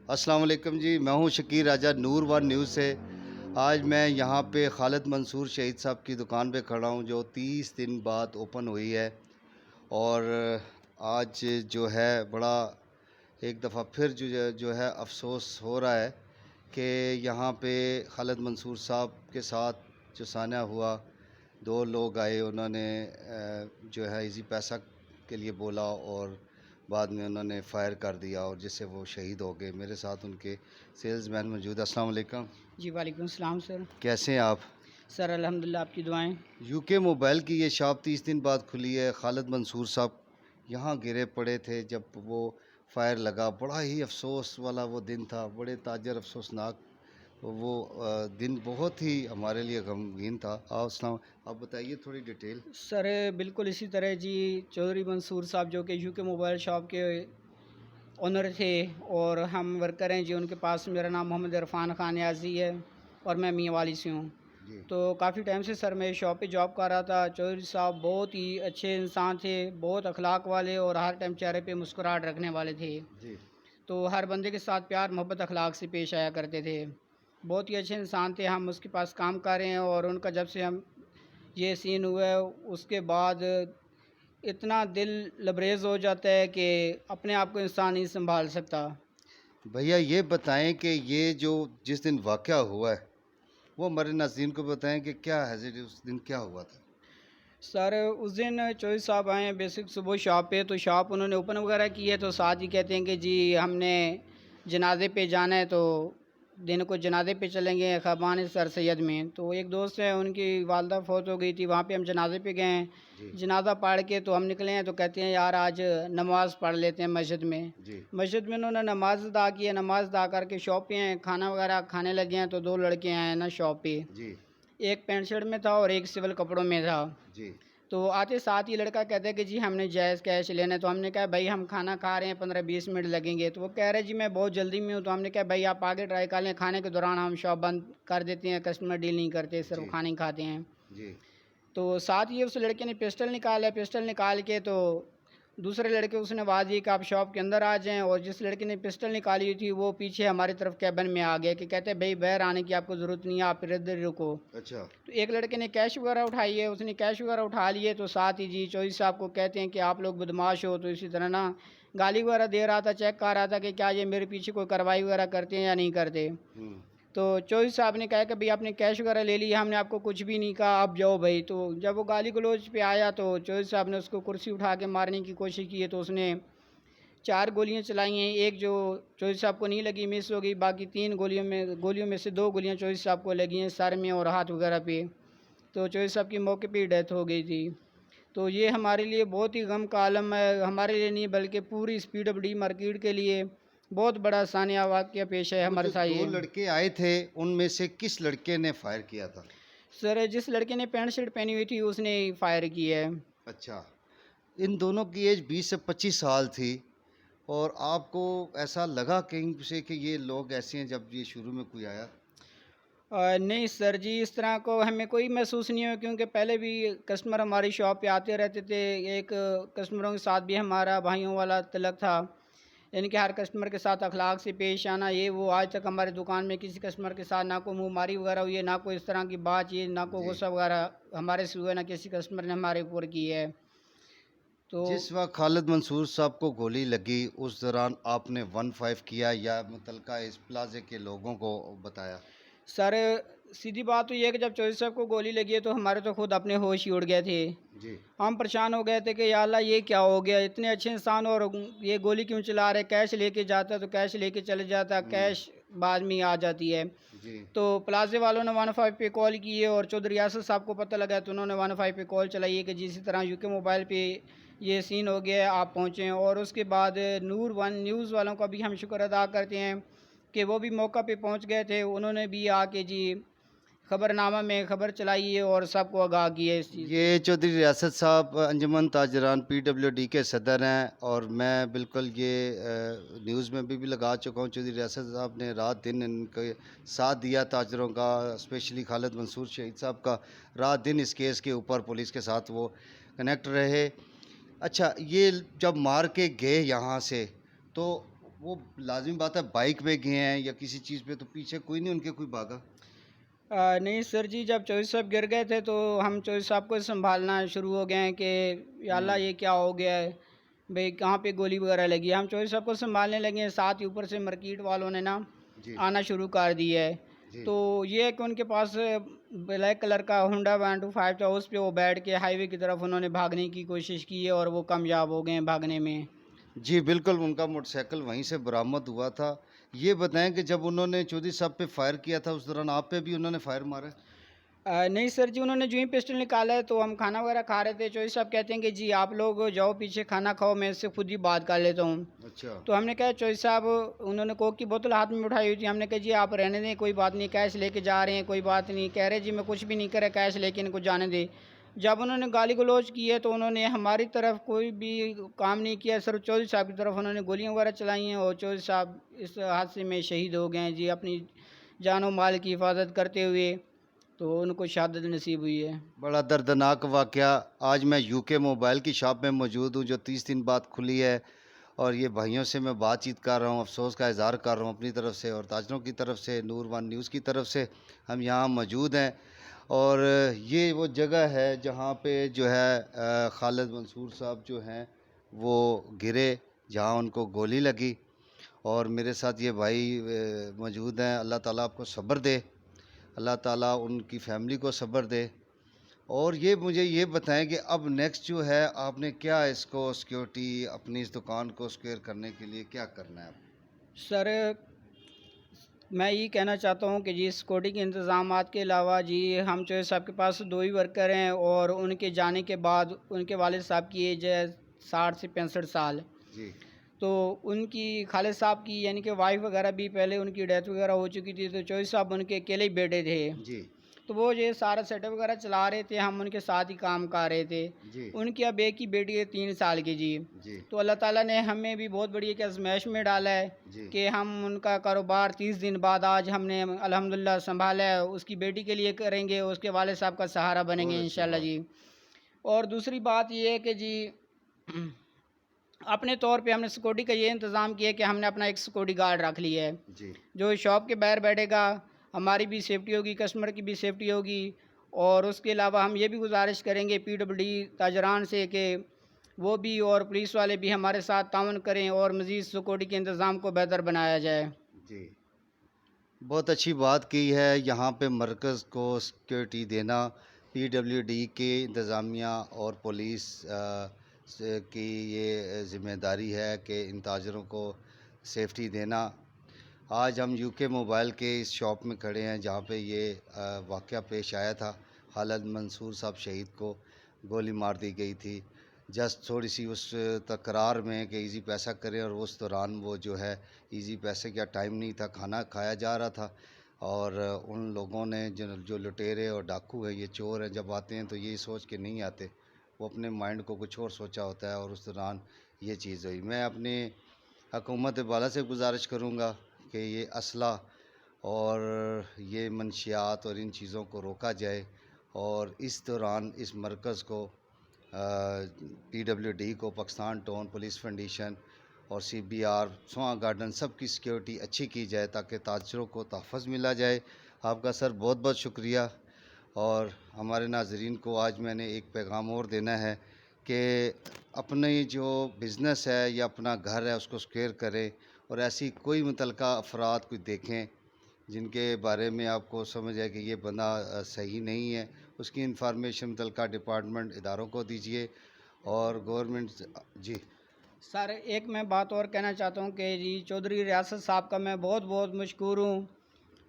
अस्सलाम वालेकुम जी, मैं हूँ शकीर राजा नूर वन न्यूज़ से। आज मैं यहाँ पे खालिद मंसूर शहीद साहब की दुकान पे खड़ा हूँ जो 30 दिन बाद ओपन हुई है। और आज जो है बड़ा एक दफ़ा फिर जो है अफसोस हो रहा है कि यहाँ पे खालिद मंसूर साहब के साथ जो सान्या हुआ, 2 लोग आए, उन्होंने जो है इसी पैसा के लिए बोला और बाद में उन्होंने फ़ायर कर दिया और जिससे वो शहीद हो गए। मेरे साथ उनके सेल्समैन मौजूद हैं। अस्सलाम वालेकुम। जी, वालेकुम सलाम सर। कैसे हैं आप? सर अल्हम्दुलिल्लाह आपकी दुआएँ। यूके मोबाइल की ये शॉप 30 दिन बाद खुली है। खालिद मंसूर साहब यहाँ गिरे पड़े थे जब वो फायर लगा। बड़ा ही अफसोस वाला वो दिन था, बड़े ताजर अफसोसनाक वो दिन बहुत ही हमारे लिए गमगीन था। आप बताइए थोड़ी डिटेल। सर बिल्कुल इसी तरह जी, चौधरी मंसूर साहब जो कि यूके मोबाइल शॉप के ओनर थे और हम वर्कर हैं जी उनके पास। मेरा नाम मोहम्मद इरफान खान याज़ी है और मैं मियांवाली से हूँ। जी तो काफ़ी टाइम से सर मैं शॉप पे जॉब कर रहा था। चौधरी साहब बहुत ही अच्छे इंसान थे, बहुत अखलाक वाले और हर टाइम चेहरे पे मुस्कुराहट रखने वाले थे। जी तो हर बंदे के साथ प्यार मोहब्बत अखलाक से पेश आया करते थे। बहुत ही अच्छे इंसान थे। हम उसके पास काम कर रहे हैं और उनका जब से हम ये सीन हुआ है उसके बाद इतना दिल लबरेज़ हो जाता है कि अपने आप को इंसान नहीं संभाल सकता। भैया ये बताएं कि ये जो जिस दिन वाक़या हुआ है वो हमारे नाज़रीन को बताएं कि क्या हैज़ियत उस दिन क्या हुआ था? सर उस दिन चौधरी साहब आए हैं बेसिक सुबह शॉप पे, तो शॉप उन्होंने ओपन वगैरह की है, तो साथ ही कहते हैं कि जी हमने जनाजे पे जाना है, तो दिन को जनाजे पे चलेंगे ख़वान सर सैयद में। तो एक दोस्त है उनकी वालदा फौत हो गई थी, वहाँ पे हम जनाजे पे गए हैं। जी जनाजा पढ़ के तो हम निकले हैं, तो कहते हैं यार आज नमाज़ पढ़ लेते हैं मस्जिद में। जी मस्जिद में उन्होंने नमाज़ अदा की है, नमाज़ अदा करके शॉप पे हैं, खाना वगैरह खाने लगे हैं, तो 2 लड़के आए हैं ना शॉप पे। जी एक पैंट शर्ट में था और एक सिविल कपड़ों में था। जी तो आते साथ ही लड़का कहता है कि जी हमने जायज़ कैश लेना है। तो हमने कहा भाई हम खाना खा रहे हैं, 15-20 मिनट लगेंगे। तो वो कह रहे जी मैं बहुत जल्दी में हूँ। तो हमने कहा भाई आप आगे ट्राई कर लें, खाने के दौरान हम शॉप बंद कर देते हैं, कस्टमर डील नहीं करते, सिर्फ जी खाना ही खाते हैं। जी तो साथ ही उस लड़के ने पिस्टल निकाला। पिस्टल निकाल के तो दूसरे लड़के उसने आवाज़ दी कि आप शॉप के अंदर आ जाएं। और जिस लड़के ने पिस्टल निकाली हुई थी वो पीछे हमारी तरफ कैबिन में आ गया कि कहते भाई बाहर आने की आपको ज़रूरत नहीं है, आप इधर ही रुको। अच्छा तो एक लड़के ने कैश वगैरह उठाई है, उसने कैश वगैरह उठा लिए। तो साथ ही जी चौधरी साहब को कहते हैं कि आप लोग बदमाश हो, तो इसी तरह ना गाली वगैरह दे रहा था, चेक कर रहा था कि क्या ये मेरे पीछे कोई कार्रवाई वगैरह करते हैं या नहीं करते। हुँ तो चौधरी साहब ने कहा कि भाई आपने कैश वगैरह ले लिया, हमने आपको कुछ भी नहीं कहा, आप जाओ भाई। तो जब वो गाली गलौज पे आया तो चौधरी साहब ने उसको कुर्सी उठा के मारने की कोशिश की है, तो उसने 4 गोलियां चलाई हैं। एक जो चौधरी साहब को नहीं लगी, मिस हो गई। बाकी 3 गोलियों में से 2 गोलियां चौधरी साहब को लगी हैं सर में और हाथ वगैरह पे। तो चौधरी साहब की मौके पे ही डेथ हो गई थी। तो ये हमारे लिए बहुत ही गम का आलम है, हमारे लिए नहीं बल्कि पूरी पीडब्ल्यूडी मार्केट के लिए बहुत बड़ा सानिया वाक़या पेश है वो हमारे जो साथ 2 ये। लड़के आए थे उनमें से किस लड़के ने फायर किया था? सर जिस लड़के ने पैंट शर्ट पहनी हुई थी उसने फायर किया है। अच्छा, इन दोनों की एज 20 से 25 साल थी और आपको ऐसा लगा कहीं से कि ये लोग ऐसे हैं जब ये शुरू में कोई आया? नहीं सर जी, इस तरह को हमें कोई महसूस नहीं हुआ, क्योंकि पहले भी कस्टमर हमारी शॉप पे आते रहते थे। एक कस्टमरों के साथ भी हमारा भाइयों वाला तलक था, यानी कि हर कस्टमर के साथ अखलाक से पेश आना, ये वो। आज तक हमारी दुकान में किसी कस्टमर के साथ ना कोई मुँहमारी वगैरह हुई है, ना कोई इस तरह की बात, ये ना कोई जी। गुस्सा वगैरह हमारे से हुआ, ना किसी कस्टमर ने हमारे ऊपर की है। तो जिस वक़्त खालिद मंसूर साहब को गोली लगी उस दौरान आपने 15 किया या मुतलका इस प्लाज़े के लोगों को बताया? सर सीधी बात तो ये है कि जब चौधरी साहब को गोली लगी है तो हमारे तो खुद अपने होश ही उड़ गए थे। जी, हम परेशान हो गए थे कि या अल्लाह ये क्या हो गया, इतने अच्छे इंसान और ये गोली क्यों चला रहे। कैश लेके जाता तो कैश लेके चले जाता, हुँ, कैश बाद में ही आ जाती है। जी, तो प्लाजे वालों ने 15 पे कॉल की है और चौधरी यासर साहब को पता लगा तो उन्होंने 15 पे कॉल चलाई है कि जिस तरह यूके मोबाइल पे ये सीन हो गया है, आप पहुँचें। और उसके बाद नूर वन न्यूज़ वालों का भी हम शुक्र अदा करते हैं कि वो भी मौका पे पहुँच गए थे। उन्होंने भी आके जी खबरनामा में खबर चलाई है और सबको आगाह किया है इस चीज़ से। ये चौधरी रियासत साहब अंजुमन ताजरान पीडब्ल्यूडी के सदर हैं और मैं बिल्कुल ये न्यूज़ में भी लगा चुका हूँ। चौधरी रियासत साहब ने रात दिन इनके साथ दिया ताजरों का, स्पेशली खालिद मंसूर शहीद साहब का रात दिन इस केस के ऊपर पुलिस के साथ वो कनेक्ट रहे। अच्छा, ये जब मार के गए यहाँ से तो वो लाजिमी बात है, बाइक पे गए हैं या किसी चीज़ पे, तो पीछे कोई नहीं उनके कोई भागा? नहीं सर जी, जब चौधरी साहब गिर गए थे तो हम चौधरी साहब को संभालना शुरू हो गए हैं कि या अल्लाह ये क्या हो गया है, भाई कहाँ पे गोली वगैरह लगी है। हम चौधरी साहब को संभालने लगे हैं, साथ ही ऊपर से मार्केट वालों ने ना जी, आना शुरू कर दिया है। जी। तो ये है कि उनके पास ब्लैक कलर का होंडा 125 था, उस पे वो बैठ के हाईवे की तरफ उन्होंने भागने की कोशिश की है और वो कामयाब हो गए हैं भागने में। जी, बिल्कुल, उनका मोटरसाइकिल वहीं से बरामद हुआ था। ये बताएँ कि जब उन्होंने चौधरी साहब पे फायर किया था, उस दौरान आप पे भी उन्होंने फायर मारा है? नहीं सर जी, उन्होंने जो ही पिस्टल निकाला है तो हम खाना वगैरह खा रहे थे, चौधरी साहब कहते हैं कि जी आप लोग जाओ पीछे खाना खाओ, मैं इससे खुद ही बात कर लेता हूँ। अच्छा। तो हमने कहा चौधरी साहब, उन्होंने कोक की बोतल हाथ में उठाई हुई थी, हमने कहा जी आप रहने दें, कोई बात नहीं, कैश लेके जा रहे हैं, कोई बात नहीं। कह रहे जी मैं कुछ भी नहीं करा, कैश लेके इनको जाने दे। जब उन्होंने गाली गलौज की है तो उन्होंने हमारी तरफ कोई भी काम नहीं किया, सिर्फ चौधरी साहब की तरफ उन्होंने गोलियां वगैरह चलाई हैं और चौधरी साहब इस हादसे में शहीद हो गए हैं जी, अपनी जान और माल की हिफाजत करते हुए। तो उनको शहादत नसीब हुई है। बड़ा दर्दनाक वाक़या। आज मैं यूके मोबाइल की शॉप में मौजूद हूँ, जो 30 दिन बाद खुली है, और ये भाइयों से मैं बातचीत कर रहा हूँ, अफ़सोस का इज़हार कर रहा हूँ अपनी तरफ से और ताजरों की तरफ से, नूर वन न्यूज़ की तरफ से। हम यहाँ मौजूद हैं और ये वो जगह है जहाँ पे जो है खालिद मंसूर साहब जो हैं वो गिरे, जहाँ उनको गोली लगी। और मेरे साथ ये भाई मौजूद हैं। अल्लाह ताला आपको सब्र दे, अल्लाह ताला उनकी फ़ैमिली को सब्र दे। और ये मुझे ये बताएं कि अब नेक्स्ट जो है आपने क्या इसको सिक्योरिटी अपनी इस दुकान को सिक्योर करने के लिए क्या करना है? सर, मैं ये कहना चाहता हूँ कि जी सिक्योरिटी के इंतज़ामात के अलावा जी हम जो है सबके पास 2 ही वर्कर हैं और उनके जाने के बाद उनके वालिद साहब की एज है 60 से 65 साल। जी, तो उनकी खालिद साहब की यानी कि वाइफ़ वगैरह भी पहले उनकी डेथ वगैरह हो चुकी थी, तो चौधरी साहब उनके अकेले ही बेटे थे। जी, तो वो ये सारा सेटअप वगैरह चला रहे थे, हम उनके साथ ही काम कर रहे थे। जी, उनकी अब एक ही बेटी है 3 साल की जी। जी, तो अल्लाह ताला ने हमें भी बहुत बड़ी एक आज़माइश में डाला है जी, कि हम उनका कारोबार 30 दिन बाद आज हमने अल्हम्दुलिल्लाह सँभाला है, उसकी बेटी के लिए करेंगे, उसके वालिद साहब का सहारा बहुत बनेंगे अच्छी इंशाअल्लाह बात। जी। और दूसरी बात ये है कि जी अपने तौर पे हमने सिक्योरिटी का ये इंतज़ाम किया कि हमने अपना एक सिक्योरिटी गार्ड रख लिया है। जी, जो शॉप के बाहर बैठेगा, हमारी भी सेफ्टी होगी, कस्टमर की भी सेफ्टी होगी। और उसके अलावा हम ये भी गुजारिश करेंगे पीडब्ल्यूडी ताजरान से कि वो भी और पुलिस वाले भी हमारे साथ ताउन करें और मज़ीद सिक्योरिटी के इंतज़ाम को बेहतर बनाया जाए। जी। बहुत अच्छी बात की है, यहाँ पे मरकज़ को सिक्योरिटी देना पीडब्ल्यूडी के इंतज़ामिया और पुलिस की ये ज़िम्मेदारी है कि इन ताजरों को सेफ्टी देना। आज हम यूके मोबाइल के इस शॉप में खड़े हैं जहाँ पे ये वाक़या पेश आया था। खालिद मंसूर साहब शहीद को गोली मार दी गई थी। जस्ट थोड़ी सी उस तकरार में कि इजी पैसा करें, और उस दौरान वो जो है इजी पैसे का टाइम नहीं था, खाना खाया जा रहा था। और उन लोगों ने जो लुटेरे और डाकू हैं, ये चोर हैं, जब आते हैं तो ये सोच के नहीं आते, वो अपने माइंड को कुछ और सोचा होता है और उस दौरान ये चीज़ हुई। मैं अपनी हुकूमत बाला से गुजारिश करूँगा कि ये असला और ये मंशियात और इन चीज़ों को रोका जाए, और इस दौरान इस मरकज़ को पीडब्ल्यूडी को, पाकिस्तान टाउन पुलिस फाउंडेशन और सीबीआर, स्वां गार्डन, सब की सिक्योरिटी अच्छी की जाए ताकि ताजरों को तहफ़्फ़ुज़ मिला जाए। आपका सर बहुत बहुत शुक्रिया। और हमारे नाज़रीन को आज मैंने एक पैगाम और देना है कि अपने जो बिज़नेस है या अपना घर है उसको सिक्योर करें, और ऐसी कोई मुतलका अफराद कोई देखें जिनके बारे में आपको समझ आए कि ये बंदा सही नहीं है, उसकी इंफॉर्मेशन मुतलका डिपार्टमेंट इदारों को दीजिए और गवर्नमेंट। जी, सर, एक मैं बात और कहना चाहता हूँ कि जी चौधरी रियासत साहब का मैं बहुत बहुत मशकूर हूँ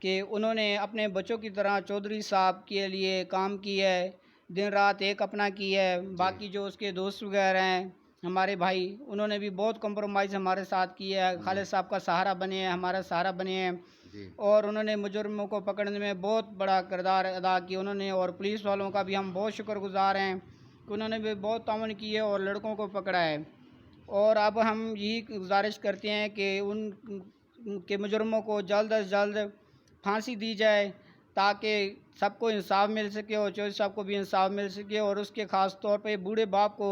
कि उन्होंने अपने बच्चों की तरह चौधरी साहब के लिए काम किया है, दिन रात एक अपना किया है। जी, बाकी जो उसके दोस्त वगैरह हैं हमारे भाई, उन्होंने भी बहुत कंप्रोमाइज़ हमारे साथ किया है, जी, खालिद साहब का सहारा बने हैं, हमारा सहारा बने हैं। जी, और उन्होंने मुजरमों को पकड़ने में बहुत बड़ा किरदार अदा किया उन्होंने, और पुलिस वालों का भी हम बहुत शुक्रगुजार हैं कि उन्होंने भी बहुत ताउन किए और लड़कों को पकड़ा है। और अब हम यही गुजारिश करते हैं कि उन के मुजरमों को जल्द अज जल्द फांसी दी जाए ताकि सबको इंसाफ मिल सके और चौधरी साहब को भी इंसाफ मिल सके, और उसके ख़ास तौर पे बूढ़े बाप को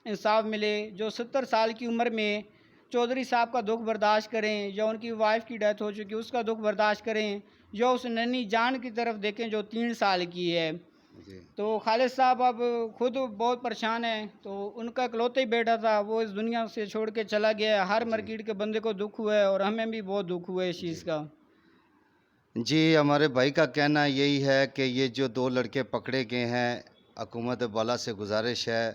इंसाफ मिले जो 70 साल की उम्र में चौधरी साहब का दुख बर्दाश्त करें, जो उनकी वाइफ की डेथ हो चुकी है उसका दुख बर्दाश्त करें, जो उस नन्ही जान की तरफ देखें जो 3 साल की है। जी तो खालिद साहब अब खुद बहुत परेशान हैं, तो उनका इकलौता ही बेटा था, वो इस दुनिया से छोड़ के चला गया है। हर जी मार्केट के बंदे को दुख हुआ है और हमें भी बहुत दुख हुआ है इस जी चीज़ का। जी, हमारे भाई का कहना यही है कि ये जो 2 लड़के पकड़े गए हैं, हुकूमत बाला से गुज़ारिश है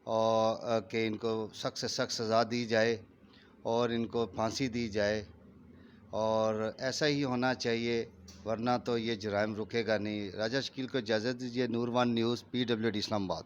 और कि इनको सख्त से सख्त सज़ा दी जाए और इनको फांसी दी जाए और ऐसा ही होना चाहिए, वरना तो ये जराइम रुकेगा नहीं। राजा शकील को इजाज़त दीजिए। नूरवान न्यूज़, PWD इस्लामाबाद।